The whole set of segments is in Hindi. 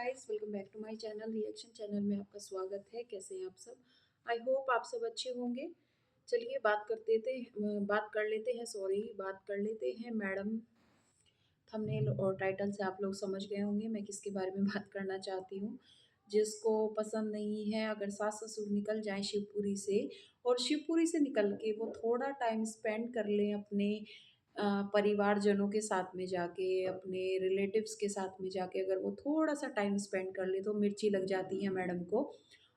Guys, welcome back to my channel. Reaction channel में आपका स्वागत है। कैसे हैं आप सब? आई होप आप सब अच्छे होंगे। चलिए बात कर लेते हैं। बात कर लेते हैं मैडम। थंबनेल और टाइटल से आप लोग समझ गए होंगे मैं किसके बारे में बात करना चाहती हूँ। जिसको पसंद नहीं है अगर सास ससुर निकल जाएं शिवपुरी से, और शिवपुरी से निकल के वो थोड़ा टाइम स्पेंड कर लें अपने परिवारजनों के साथ में जाके, अपने रिलेटिव्स के साथ में जाके अगर वो थोड़ा सा टाइम स्पेंड कर ले तो मिर्ची लग जाती है मैडम को।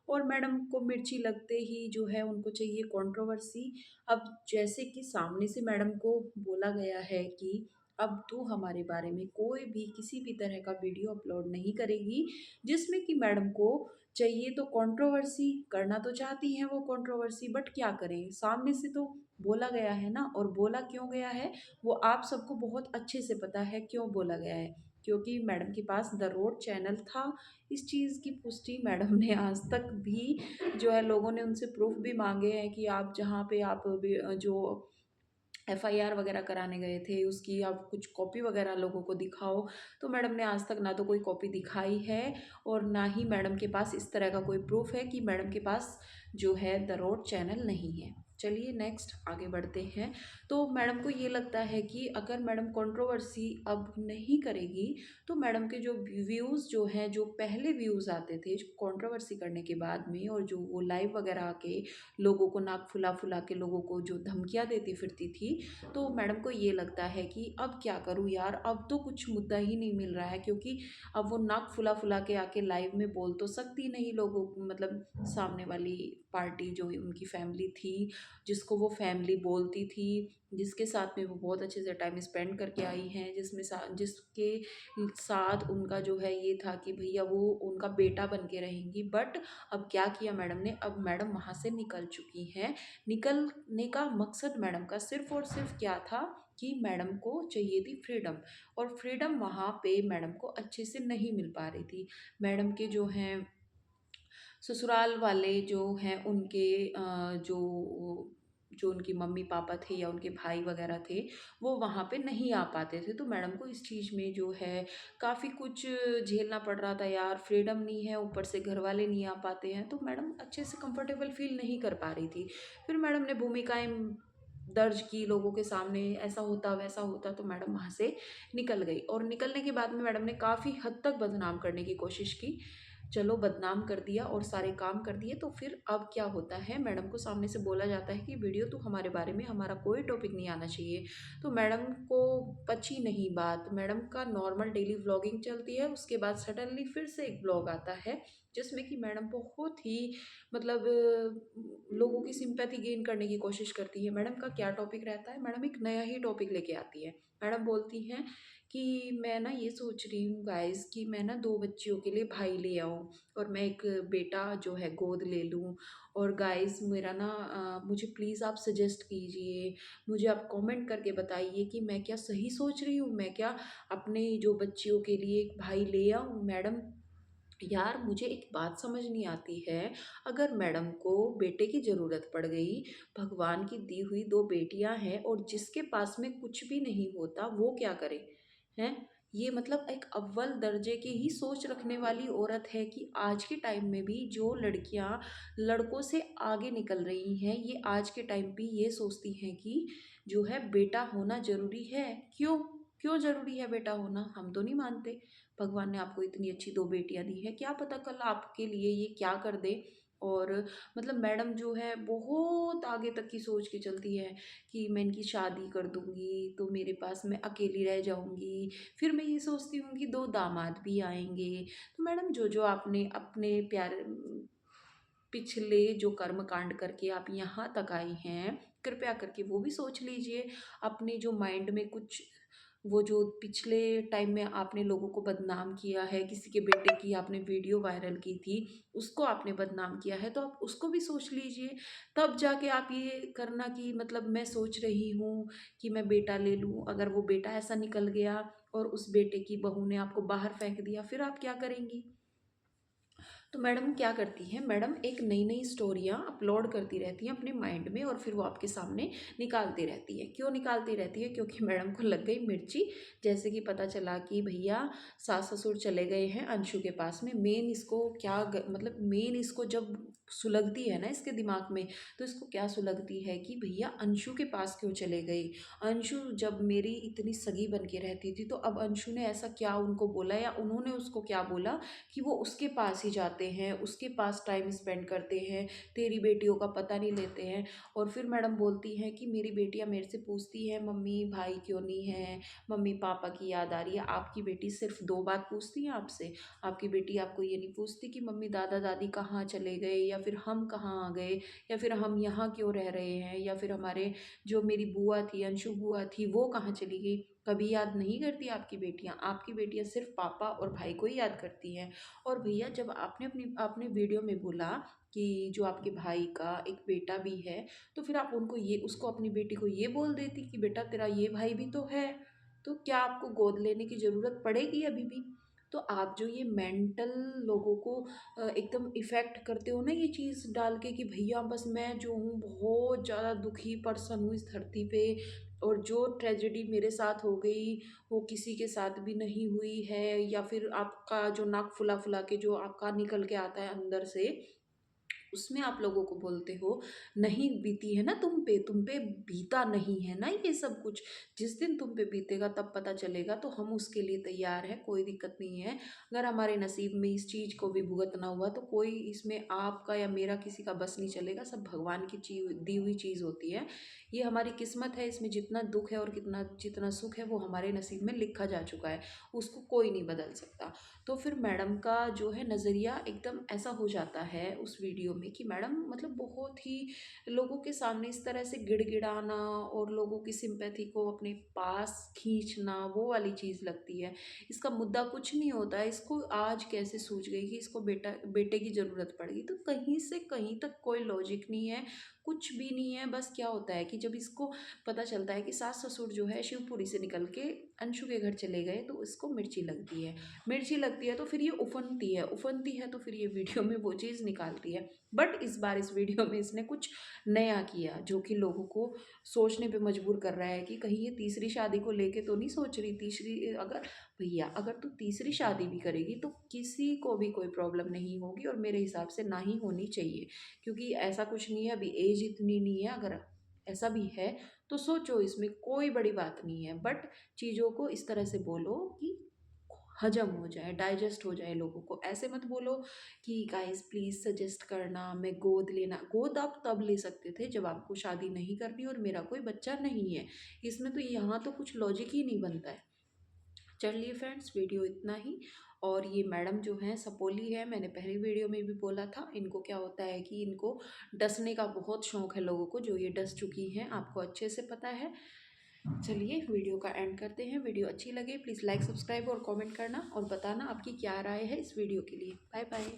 और मैडम को मिर्ची लगते ही जो है उनको चाहिए कंट्रोवर्सी। अब जैसे कि सामने से मैडम को बोला गया है कि अब तू हमारे बारे में कोई भी किसी भी तरह का वीडियो अपलोड नहीं करेगी, जिसमें कि मैडम को चाहिए तो कंट्रोवर्सी करना तो चाहती हैं वो कंट्रोवर्सी, बट क्या करें, सामने से तो बोला गया है ना। और बोला क्यों गया है वो आप सबको बहुत अच्छे से पता है क्यों बोला गया है, क्योंकि मैडम के पास द रोड चैनल था। इस चीज़ की पुष्टि मैडम ने आज तक भी जो है लोगों ने उनसे प्रूफ भी मांगे हैं कि आप जहाँ पे आप जो एफआईआर वगैरह कराने गए थे उसकी आप कुछ कॉपी वगैरह लोगों को दिखाओ। तो मैडम ने आज तक ना तो कोई कॉपी दिखाई है और ना ही मैडम के पास इस तरह का कोई प्रूफ है कि मैडम के पास जो है द रोड चैनल नहीं है। चलिए नेक्स्ट आगे बढ़ते हैं। तो मैडम को ये लगता है कि अगर मैडम कंट्रोवर्सी अब नहीं करेगी तो मैडम के जो व्यूज़ जो हैं, जो पहले व्यूज़ आते थे जो कंट्रोवर्सी करने के बाद में, और जो वो लाइव वगैरह आके लोगों को नाक फुला फुला के लोगों को जो धमकियाँ देती फिरती थी, तो मैडम को ये लगता है कि अब क्या करूँ यार, अब तो कुछ मुद्दा ही नहीं मिल रहा है, क्योंकि अब वो नाक फुला फुला के आके लाइव में बोल तो सकती नहीं लोगों को, मतलब सामने वाली पार्टी जो उनकी फैमिली थी, जिसको वो फैमिली बोलती थी, जिसके साथ में वो बहुत अच्छे से टाइम स्पेंड करके आई हैं, जिसके साथ उनका जो है ये था कि भैया वो उनका बेटा बन के रहेंगी। बट अब क्या किया मैडम ने, अब मैडम वहाँ से निकल चुकी हैं। निकलने का मकसद मैडम का सिर्फ और सिर्फ क्या था कि मैडम को चाहिए थी फ्रीडम, और फ्रीडम वहाँ पे मैडम को अच्छे से नहीं मिल पा रही थी। मैडम के जो हैं ससुराल वाले जो हैं उनके जो उनकी मम्मी पापा थे या उनके भाई वगैरह थे, वो वहाँ पे नहीं आ पाते थे। तो मैडम को इस चीज़ में जो है काफ़ी कुछ झेलना पड़ रहा था यार, फ्रीडम नहीं है, ऊपर से घर वाले नहीं आ पाते हैं, तो मैडम अच्छे से कंफर्टेबल फील नहीं कर पा रही थी। फिर मैडम ने भूमिकाएँ दर्ज की लोगों के सामने, ऐसा होता वैसा होता, तो मैडम वहाँ से निकल गई। और निकलने के बाद में मैडम ने काफ़ी हद तक बदनाम करने की कोशिश की। चलो बदनाम कर दिया और सारे काम कर दिए, तो फिर अब क्या होता है, मैडम को सामने से बोला जाता है कि वीडियो तो हमारे बारे में, हमारा कोई टॉपिक नहीं आना चाहिए। तो मैडम को पची नहीं बात। मैडम का नॉर्मल डेली व्लॉगिंग चलती है, उसके बाद सडनली फिर से एक व्लॉग आता है जिसमें कि मैडम बहुत ही मतलब लोगों की सिंपैथी गेन करने की कोशिश करती है। मैडम का क्या टॉपिक रहता है, मैडम एक नया ही टॉपिक लेके आती है। मैडम बोलती हैं कि मैं ना ये सोच रही हूँ गाइस कि मैं ना 2 बच्चियों के लिए भाई ले आऊँ और मैं एक बेटा जो है गोद ले लूँ। और गाइस मेरा ना मुझे प्लीज़ आप सजेस्ट कीजिए, मुझे आप कमेंट करके बताइए कि मैं क्या सही सोच रही हूँ, मैं क्या अपने जो बच्चियों के लिए एक भाई ले आऊँ। मैडम यार मुझे एक बात समझ नहीं आती है, अगर मैडम को बेटे की ज़रूरत पड़ गई, भगवान की दी हुई 2 बेटियाँ हैं और जिसके पास में कुछ भी नहीं होता वो क्या करे? हैं? ये मतलब एक अव्वल दर्जे की ही सोच रखने वाली औरत है कि आज के टाइम में भी जो लड़कियां लड़कों से आगे निकल रही हैं, ये आज के टाइम पे ये सोचती हैं कि जो है बेटा होना ज़रूरी है। क्यों? क्यों ज़रूरी है बेटा होना? हम तो नहीं मानते। भगवान ने आपको इतनी अच्छी 2 बेटियाँ दी हैं, क्या पता कल आपके लिए ये क्या कर दे। और मतलब मैडम जो है बहुत आगे तक की सोच के चलती है कि मैं इनकी शादी कर दूँगी, तो मेरे पास मैं अकेली रह जाऊँगी। फिर मैं ये सोचती हूँ कि 2 दामाद भी आएँगे। तो मैडम जो-जो आपने अपने पिछले जो कर्म कांड करके आप यहाँ तक आई हैं, कृपया करके वो भी सोच लीजिए। अपने जो माइंड में कुछ वो जो पिछले टाइम में आपने लोगों को बदनाम किया है, किसी के बेटे की आपने वीडियो वायरल की थी, उसको आपने बदनाम किया है, तो आप उसको भी सोच लीजिए। तब जाके आप ये करना कि मतलब मैं सोच रही हूँ कि मैं बेटा ले लूँ। अगर वो बेटा ऐसा निकल गया और उस बेटे की बहू ने आपको बाहर फेंक दिया, फिर आप क्या करेंगी? तो मैडम क्या करती हैं, मैडम एक नई नई स्टोरियाँ अपलोड करती रहती हैं अपने माइंड में, और फिर वो आपके सामने निकालती रहती है। क्यों निकालती रहती है? क्योंकि मैडम को लग गई मिर्ची। जैसे कि पता चला कि भैया सास ससुर चले गए हैं अंशु के पास में, मेन इसको क्या मतलब मेन इसको जब सुलगती है ना इसके दिमाग में, तो इसको क्या सुलगती है कि भैया अंशु के पास क्यों चले गए। अंशु जब मेरी इतनी सगी बन के रहती थी, तो अब अंशु ने ऐसा क्या उनको बोला, या उन्होंने उसको क्या बोला कि वो उसके पास ही जाते हैं, उसके पास टाइम स्पेंड करते हैं, तेरी बेटियों का पता नहीं लेते हैं। और फिर मैडम बोलती हैं कि मेरी बेटियां मेरे से पूछती हैं, मम्मी भाई क्यों नहीं है, मम्मी पापा की याद आ रही है। आपकी बेटी सिर्फ दो बात पूछती है आपसे, आपकी बेटी आपको ये नहीं पूछती कि मम्मी दादा दादी कहाँ चले गए, या फिर हम कहाँ आ गए, या फिर हम यहाँ क्यों रह रहे हैं, या फिर हमारे जो मेरी बुआ थी, अंशु बुआ थी, वो कहाँ चली गई। कभी याद नहीं करती आपकी बेटियां सिर्फ पापा और भाई को ही याद करती हैं। और भैया जब आपने वीडियो में बोला कि जो आपके भाई का एक बेटा भी है, तो फिर आप उनको ये उसको अपनी बेटी को ये बोल देती कि बेटा तेरा ये भाई भी तो है, तो क्या आपको गोद लेने की ज़रूरत पड़ेगी अभी भी। तो आप जो ये मेंटल लोगों को एकदम इफ़ेक्ट करते हो ना ये चीज़ डाल के कि भैया बस मैं जो हूँ बहुत ज़्यादा दुखी पर्सन हूँ इस धरती पे, और जो ट्रेजेडी मेरे साथ हो गई वो किसी के साथ भी नहीं हुई है, या फिर आपका जो नाक फुला फुला के जो आपका निकल के आता है अंदर से, उसमें आप लोगों को बोलते हो नहीं बीती है ना तुम पे बीता नहीं है ना ये सब कुछ। जिस दिन तुम पे बीतेगा तब पता चलेगा, तो हम उसके लिए तैयार हैं, कोई दिक्कत नहीं है। अगर हमारे नसीब में इस चीज़ को भी भुगतना हुआ तो कोई इसमें आपका या मेरा किसी का बस नहीं चलेगा, सब भगवान की चीज दी हुई चीज़ होती है। ये हमारी किस्मत है, इसमें जितना दुख है और कितना जितना सुख है वो हमारे नसीब में लिखा जा चुका है, उसको कोई नहीं बदल सकता। तो फिर मैडम का जो है नज़रिया एकदम ऐसा हो जाता है उस वीडियो में कि मैडम मतलब बहुत ही लोगों के सामने इस तरह से गिड़गिड़ाना और लोगों की सिंपैथी को अपने पास खींचना, वो वाली चीज़ लगती है। इसका मुद्दा कुछ नहीं होता है, इसको आज कैसे सूझ गई कि इसको बेटे की ज़रूरत पड़ेगी, तो कहीं से कहीं तक कोई लॉजिक नहीं है, कुछ भी नहीं है। बस क्या होता है कि जब इसको पता चलता है कि सास ससुर जो है शिवपुरी से निकल के अंशु के घर चले गए, तो इसको मिर्ची लगती है, तो फिर ये उफनती है, तो फिर ये वीडियो में वो चीज़ निकालती है। बट इस बार इस वीडियो में इसने कुछ नया किया जो कि लोगों को सोचने पे मजबूर कर रहा है कि कहीं ये तीसरी शादी को लेके तो नहीं सोच रही। तीसरी अगर भैया अगर तू तीसरी शादी भी करेगी तो किसी को भी कोई प्रॉब्लम नहीं होगी, और मेरे हिसाब से ना ही होनी चाहिए, क्योंकि ऐसा कुछ नहीं है, अभी एज इतनी नहीं है। अगर ऐसा भी है तो सोचो, इसमें कोई बड़ी बात नहीं है, बट चीज़ों को इस तरह से बोलो कि हजम हो जाए, डाइजेस्ट हो जाए लोगों को। ऐसे मत बोलो कि गाइस प्लीज़ सजेस्ट करना, मैं गोद लेना। गोद आप तब ले सकते थे जब आपको शादी नहीं करनी और मेरा कोई बच्चा नहीं है। इसमें तो यहाँ तो कुछ लॉजिक ही नहीं बनता है। चलिए फ्रेंड्स, वीडियो इतना ही। और ये मैडम जो हैं सपोली है, मैंने पहली वीडियो में भी बोला था, इनको क्या होता है कि इनको डसने का बहुत शौक है लोगों को, जो ये डस चुकी हैं आपको अच्छे से पता है। चलिए वीडियो का एंड करते हैं। वीडियो अच्छी लगे प्लीज़ लाइक सब्सक्राइब और कमेंट करना, और बताना आपकी क्या राय है इस वीडियो के लिए। Bye bye.